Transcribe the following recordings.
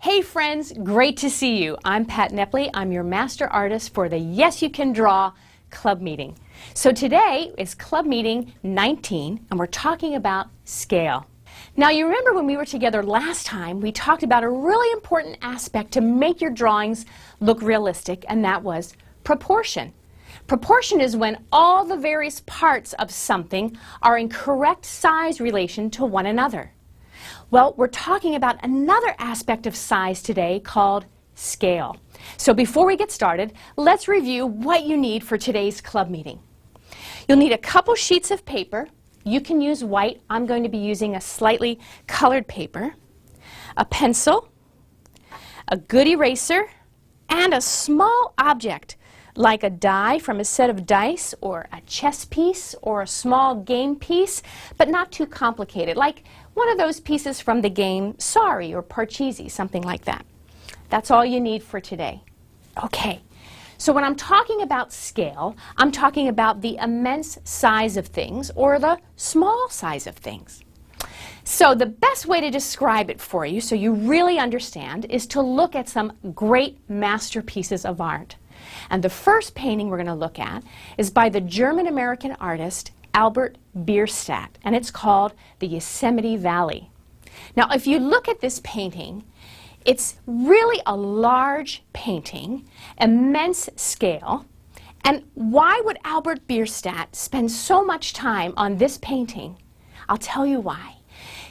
Hey friends, great to see you. I'm Pat Nepley. I'm your master artist for the Yes You Can Draw club meeting. So today is club meeting 19 and we're talking about scale. Now you remember when we were together last time we talked about a really important aspect to make your drawings look realistic, and that was proportion. Proportion is when all the various parts of something are in correct size relation to one another. Well, we're talking about another aspect of size today called scale. So before we get started, let's review what you need for today's club meeting. You'll need a couple sheets of paper. You can use white. I'm going to be using a slightly colored paper, a pencil, a good eraser, and a small object like a die from a set of dice, or a chess piece, or a small game piece, but not too complicated, like one of those pieces from the game Sorry or Parcheesi, something like that. That's all you need for today. Okay, so when I'm talking about scale, I'm talking about the immense size of things or the small size of things. So the best way to describe it for you so you really understand is to look at some great masterpieces of art. And the first painting we're going to look at is by the German-American artist Albert Bierstadt, and it's called the Yosemite Valley. Now, if you look at this painting, it's really a large painting, immense scale. And why would Albert Bierstadt spend so much time on this painting? I'll tell you why.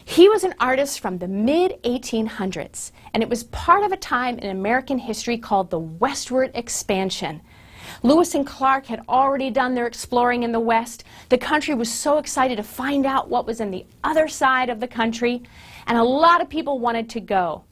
He was an artist from the mid-1800s, and it was part of a time in American history called the westward expansion. Lewis and Clark had already done their exploring in the West. The country was so excited to find out what was in the other side of the country, and a lot of people wanted to go.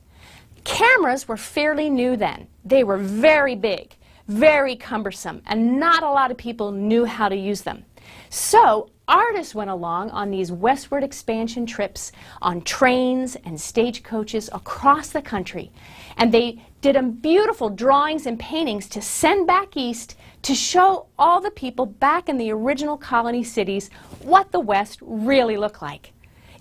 Cameras were fairly new then. They were very big, very cumbersome, and not a lot of people knew how to use them. So artists went along on these westward expansion trips on trains and stagecoaches across the country, and they did beautiful drawings and paintings to send back east to show all the people back in the original colony cities what the West really looked like.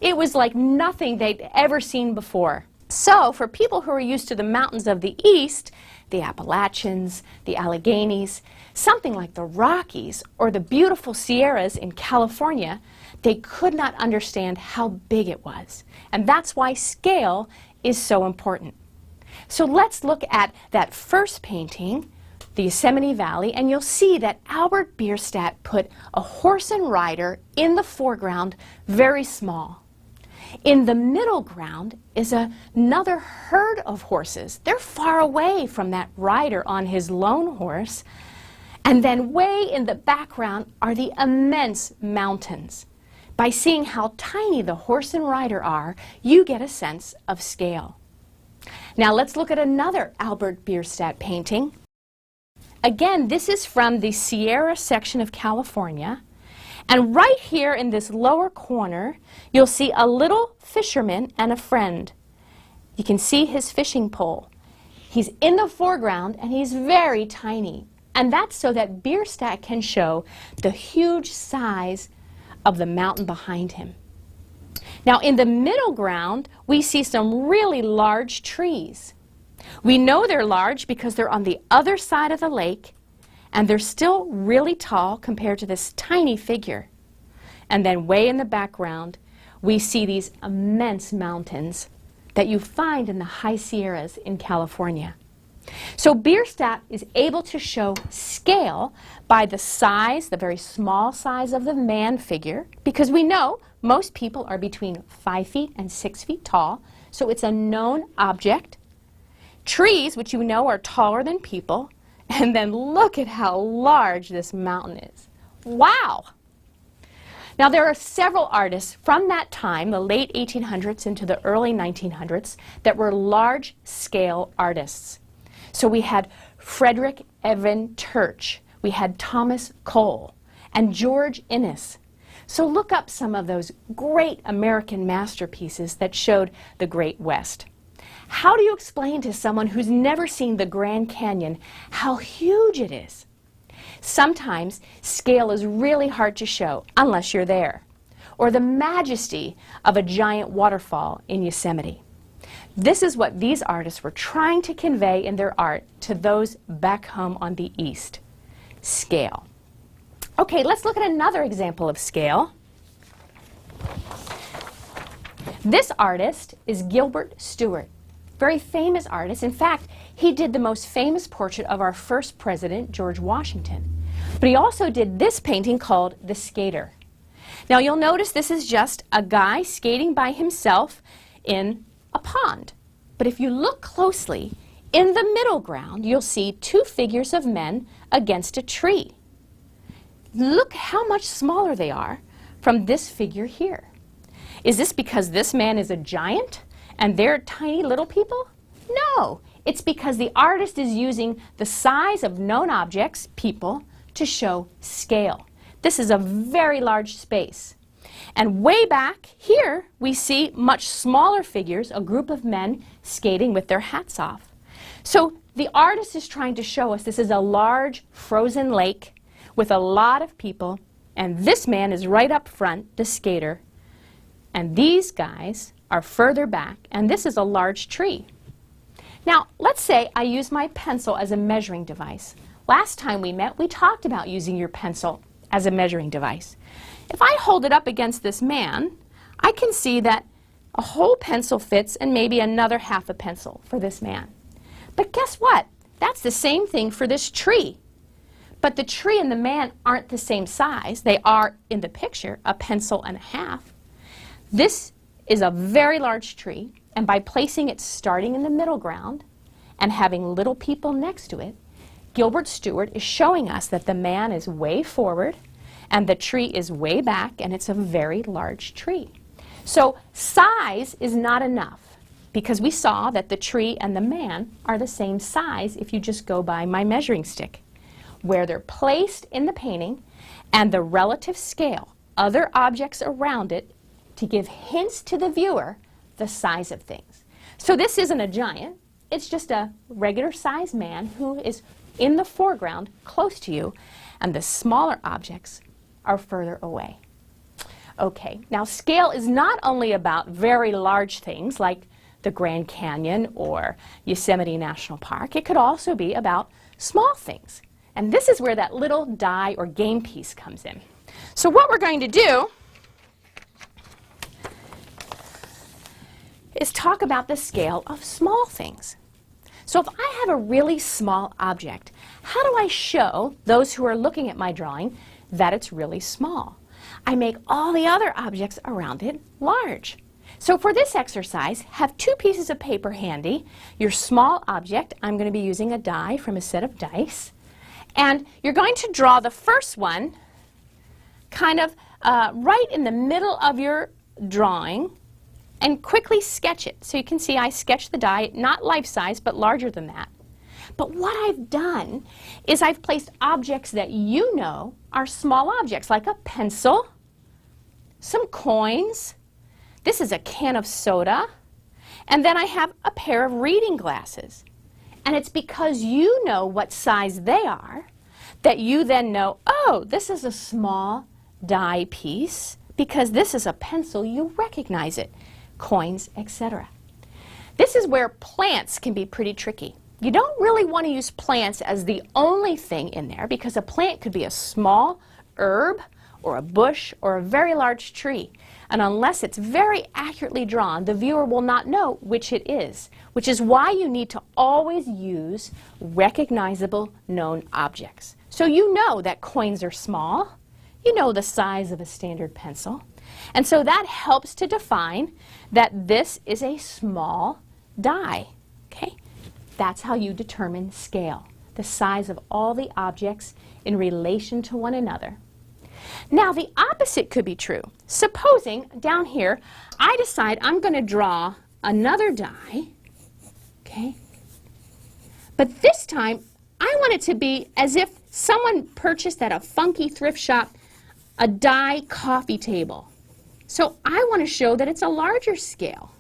It was like nothing they'd ever seen before. So for people who are used to the mountains of the East, the Appalachians, the Alleghenies, something like the Rockies or the beautiful Sierras in California, they could not understand how big it was. And that's why scale is so important. So let's look at that first painting, the Yosemite Valley, and you'll see that Albert Bierstadt put a horse and rider in the foreground, very small. In the middle ground is another herd of horses. They're far away from that rider on his lone horse. And then way in the background are the immense mountains. By seeing how tiny the horse and rider are, you get a sense of scale. Now let's look at another Albert Bierstadt painting. Again, this is from the Sierra section of California. And right here in this lower corner, you'll see a little fisherman and a friend. You can see his fishing pole. He's in the foreground and he's very tiny. And that's so that Bierstadt can show the huge size of the mountain behind him. Now in the middle ground, we see some really large trees. We know they're large because they're on the other side of the lake, and they're still really tall compared to this tiny figure. And then way in the background, we see these immense mountains that you find in the high Sierras in California. So Bierstadt is able to show scale by the size, the very small size of the man figure, because we know most people are between 5 feet and 6 feet tall, so it's a known object. Trees, which you know are taller than people, and then look at how large this mountain is. Wow! Now there are several artists from that time, the late 1800s into the early 1900s, that were large-scale artists. So we had Frederick Evan Turch, we had Thomas Cole, and George Inness. So look up some of those great American masterpieces that showed the Great West. How do you explain to someone who's never seen the Grand Canyon how huge it is? Sometimes scale is really hard to show unless you're there. Or the majesty of a giant waterfall in Yosemite. This is what these artists were trying to convey in their art to those back home on the East. Scale. Okay, let's look at another example of scale. This artist is Gilbert Stuart, very famous artist. In fact, he did the most famous portrait of our first president, George Washington. But he also did this painting called The Skater. Now you'll notice this is just a guy skating by himself in a pond. But if you look closely, in the middle ground, you'll see two figures of men against a tree. Look how much smaller they are from this figure here. Is this because this man is a giant and they're tiny little people? No, it's because the artist is using the size of known objects, people, to show scale. This is a very large space. And way back here, we see much smaller figures, a group of men skating with their hats off. So the artist is trying to show us this is a large frozen lake with a lot of people, and this man is right up front, the skater, and these guys are further back, and this is a large tree. Now, let's say I use my pencil as a measuring device. Last time we met, we talked about using your pencil as a measuring device. If I hold it up against this man, I can see that a whole pencil fits and maybe another half a pencil for this man. But guess what? That's the same thing for this tree. But the tree and the man aren't the same size. They are, in the picture, a pencil and a half. This is a very large tree, and by placing it starting in the middle ground and having little people next to it, Gilbert Stuart is showing us that the man is way forward and the tree is way back, and it's a very large tree. So size is not enough, because we saw that the tree and the man are the same size if you just go by my measuring stick. Where they're placed in the painting and the relative scale, other objects around it, to give hints to the viewer the size of things. So this isn't a giant, it's just a regular sized man who is in the foreground close to you, and the smaller objects are further away. Okay, now scale is not only about very large things like the Grand Canyon or Yosemite National Park, it could also be about small things. And this is where that little die or game piece comes in. So what we're going to do is talk about the scale of small things. So if I have a really small object, how do I show those who are looking at my drawing that it's really small? I make all the other objects around it large. So for this exercise, have two pieces of paper handy. Your small object, I'm going to be using a die from a set of dice. And you're going to draw the first one kind of right in the middle of your drawing and quickly sketch it. So you can see I sketched the die, not life-size, but larger than that. But what I've done is I've placed objects that you know are small objects, like a pencil, some coins, this is a can of soda, and then I have a pair of reading glasses. And it's because you know what size they are that you then know, oh, this is a small die piece, because this is a pencil, you recognize it, coins, etc. This is where plants can be pretty tricky. You don't really want to use plants as the only thing in there, because a plant could be a small herb or a bush or a very large tree. And unless it's very accurately drawn, the viewer will not know which it is, which is why you need to always use recognizable known objects. So you know that coins are small, you know the size of a standard pencil, and so that helps to define that this is a small die. Okay? That's how you determine scale, the size of all the objects in relation to one another. Now the opposite could be true. Supposing down here I decide I'm going to draw another die, okay? But this time I want it to be as if someone purchased at a funky thrift shop a die coffee table. So I want to show that it's a larger scale.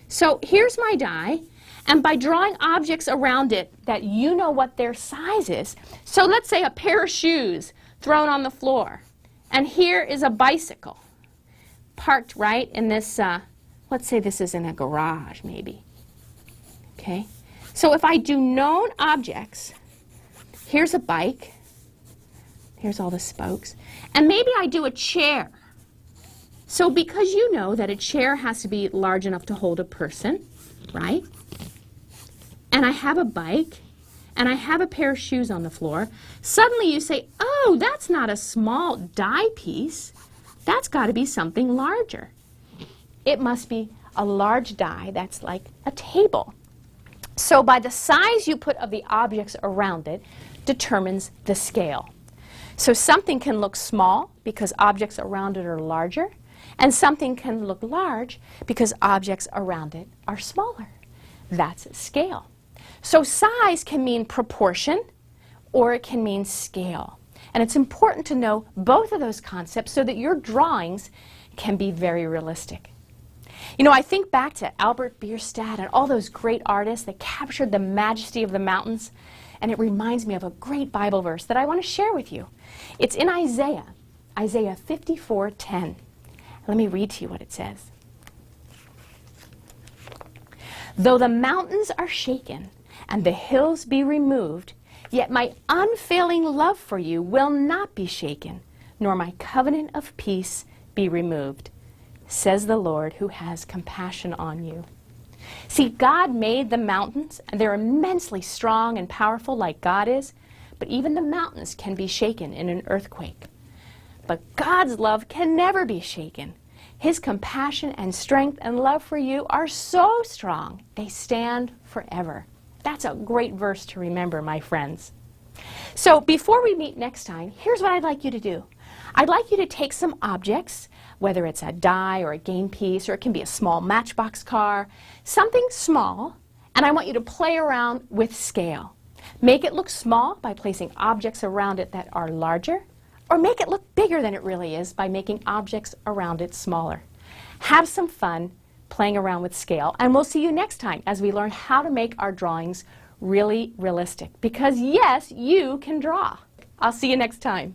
So here's my die, and by drawing objects around it that you know what their size is, so let's say a pair of shoes thrown on the floor, and here is a bicycle parked right in this Let's say this is in a garage, maybe. Okay? So if I do known objects, here's a bike, here's all the spokes, and maybe I do a chair. So because you know that a chair has to be large enough to hold a person, right? And I have a bike, and I have a pair of shoes on the floor, suddenly you say, oh, that's not a small die piece. That's got to be something larger. It must be a large die that's like a table. So by the size you put of the objects around it determines the scale. So something can look small because objects around it are larger, and something can look large because objects around it are smaller. That's scale. So size can mean proportion, or it can mean scale. And it's important to know both of those concepts so that your drawings can be very realistic. You know, I think back to Albert Bierstadt and all those great artists that captured the majesty of the mountains, and it reminds me of a great Bible verse that I want to share with you. It's in Isaiah 54:10. Let me read to you what it says. Though the mountains are shaken and the hills be removed, yet my unfailing love for you will not be shaken, nor my covenant of peace be removed, says the Lord who has compassion on you. See, God made the mountains, and they're immensely strong and powerful like God is, but even the mountains can be shaken in an earthquake. But God's love can never be shaken. His compassion and strength and love for you are so strong, they stand forever. That's a great verse to remember, my friends. So before we meet next time, here's what I'd like you to do. I'd like you to take some objects, whether it's a die or a game piece, or it can be a small matchbox car, something small, and I want you to play around with scale. Make it look small by placing objects around it that are larger, or make it look bigger than it really is by making objects around it smaller. Have some fun playing around with scale, and we'll see you next time as we learn how to make our drawings really realistic. Because yes, you can draw. I'll see you next time.